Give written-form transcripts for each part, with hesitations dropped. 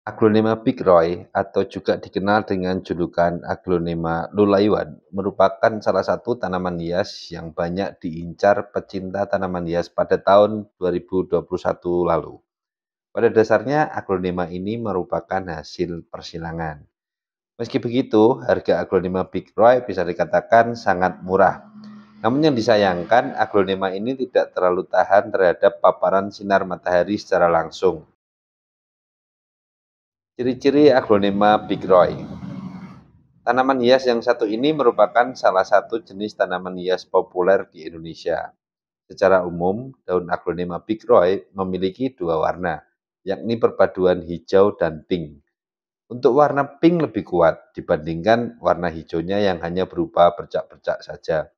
Aglonema Picroy atau juga dikenal dengan julukan Aglonema lulaiwan merupakan salah satu tanaman hias yang banyak diincar pecinta tanaman hias pada tahun 2021 lalu. Pada dasarnya, aglonema ini merupakan hasil persilangan. Meski begitu, harga aglonema Picroy bisa dikatakan sangat murah. Namun yang disayangkan, aglonema ini tidak terlalu tahan terhadap paparan sinar matahari secara langsung. Ciri-ciri aglonema Picroy. Tanaman hias yang satu ini merupakan salah satu jenis tanaman hias populer di Indonesia. Secara umum, daun aglonema Picroy memiliki dua warna, yakni perpaduan hijau dan pink. Untuk warna pink lebih kuat dibandingkan warna hijaunya yang hanya berupa bercak-bercak saja.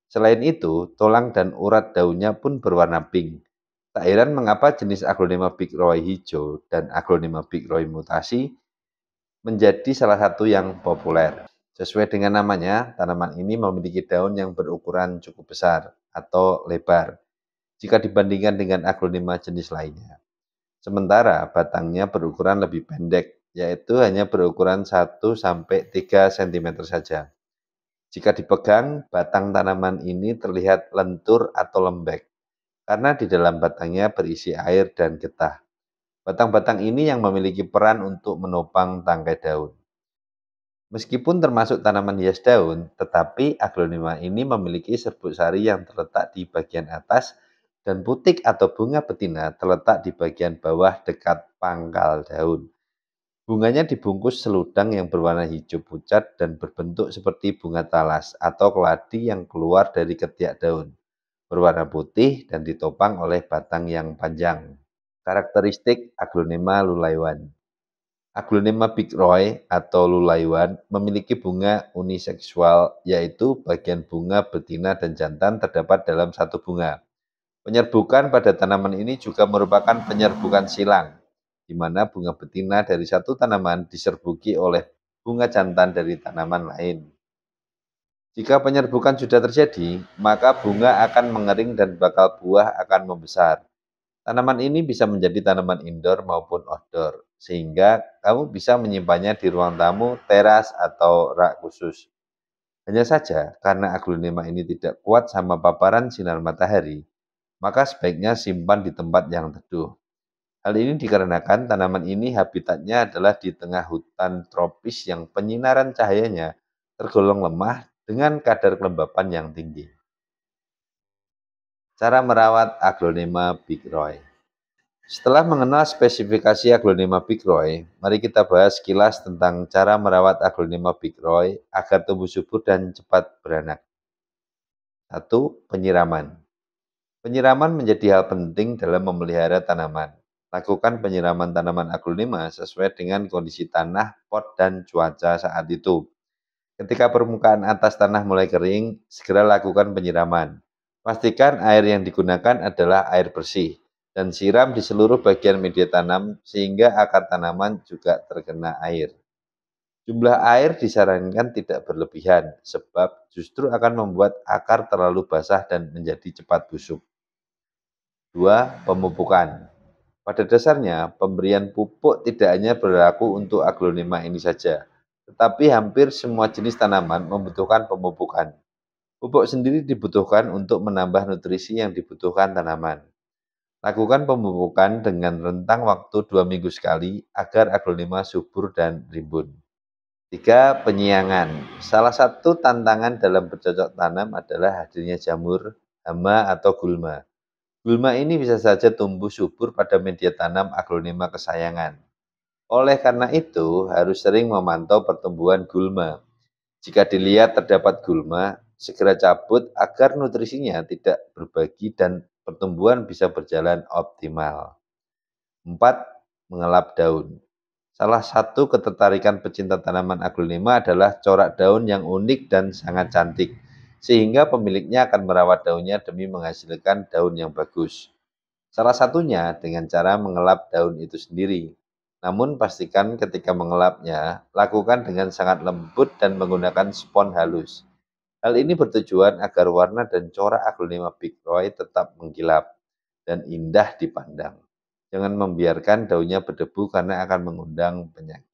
Selain itu, tulang dan urat daunnya pun berwarna pink. Tak heran mengapa jenis aglonema Picroy hijau dan aglonema Picroy mutasi menjadi salah satu yang populer. Sesuai dengan namanya, tanaman ini memiliki daun yang berukuran cukup besar atau lebar jika dibandingkan dengan aglonema jenis lainnya. Sementara batangnya berukuran lebih pendek, yaitu hanya berukuran 1-3 cm saja. Jika dipegang, batang tanaman ini terlihat lentur atau lembek, karena di dalam batangnya berisi air dan getah. Batang-batang ini yang memiliki peran untuk menopang tangkai daun. Meskipun termasuk tanaman hias daun, tetapi aglonema ini memiliki serbuk sari yang terletak di bagian atas dan putik atau bunga betina terletak di bagian bawah dekat pangkal daun. Bunganya dibungkus seludang yang berwarna hijau pucat dan berbentuk seperti bunga talas atau keladi yang keluar dari ketiak daun, berwarna putih dan ditopang oleh batang yang panjang. Karakteristik aglonema lulaiwan. Aglonema Picroy atau lulaiwan memiliki bunga uniseksual, yaitu bagian bunga betina dan jantan terdapat dalam satu bunga. Penyerbukan pada tanaman ini juga merupakan penyerbukan silang, di mana bunga betina dari satu tanaman diserbuki oleh bunga jantan dari tanaman lain. Jika penyerbukan sudah terjadi, maka bunga akan mengering dan bakal buah akan membesar. Tanaman ini bisa menjadi tanaman indoor maupun outdoor, sehingga kamu bisa menyimpannya di ruang tamu, teras, atau rak khusus. Hanya saja, karena aglonema ini tidak kuat sama paparan sinar matahari, maka sebaiknya simpan di tempat yang teduh. Hal ini dikarenakan tanaman ini habitatnya adalah di tengah hutan tropis yang penyinaran cahayanya tergolong lemah dengan kadar kelembapan yang tinggi. Cara merawat aglonema Picroy. Setelah mengenal spesifikasi aglonema Picroy, mari kita bahas sekilas tentang cara merawat aglonema Picroy agar tumbuh subur dan cepat beranak. 1. Penyiraman. Penyiraman menjadi hal penting dalam memelihara tanaman. Lakukan penyiraman tanaman aglonema sesuai dengan kondisi tanah, pot, dan cuaca saat itu. Ketika permukaan atas tanah mulai kering, segera lakukan penyiraman. Pastikan air yang digunakan adalah air bersih, dan siram di seluruh bagian media tanam sehingga akar tanaman juga terkena air. Jumlah air disarankan tidak berlebihan, sebab justru akan membuat akar terlalu basah dan menjadi cepat busuk. 2. Pemupukan. Pada dasarnya, pemberian pupuk tidak hanya berlaku untuk aglonema ini saja, tetapi hampir semua jenis tanaman membutuhkan pemupukan. Pupuk sendiri dibutuhkan untuk menambah nutrisi yang dibutuhkan tanaman. Lakukan pemupukan dengan rentang waktu 2 minggu sekali agar aglonema subur dan rimbun. 3. Penyiangan. Salah satu tantangan dalam bercocok tanam adalah hadirnya jamur, hama, atau gulma. Gulma ini bisa saja tumbuh subur pada media tanam aglonema kesayangan. Oleh karena itu, harus sering memantau pertumbuhan gulma. Jika dilihat terdapat gulma, segera cabut agar nutrisinya tidak berbagi dan pertumbuhan bisa berjalan optimal. 4. Mengelap daun. Salah satu ketertarikan pecinta tanaman aglonema adalah corak daun yang unik dan sangat cantik, sehingga pemiliknya akan merawat daunnya demi menghasilkan daun yang bagus. Salah satunya dengan cara mengelap daun itu sendiri. Namun pastikan ketika mengelapnya, lakukan dengan sangat lembut dan menggunakan spons halus. Hal ini bertujuan agar warna dan corak aglonema Picroy tetap mengkilap dan indah dipandang. Jangan membiarkan daunnya berdebu karena akan mengundang penyakit.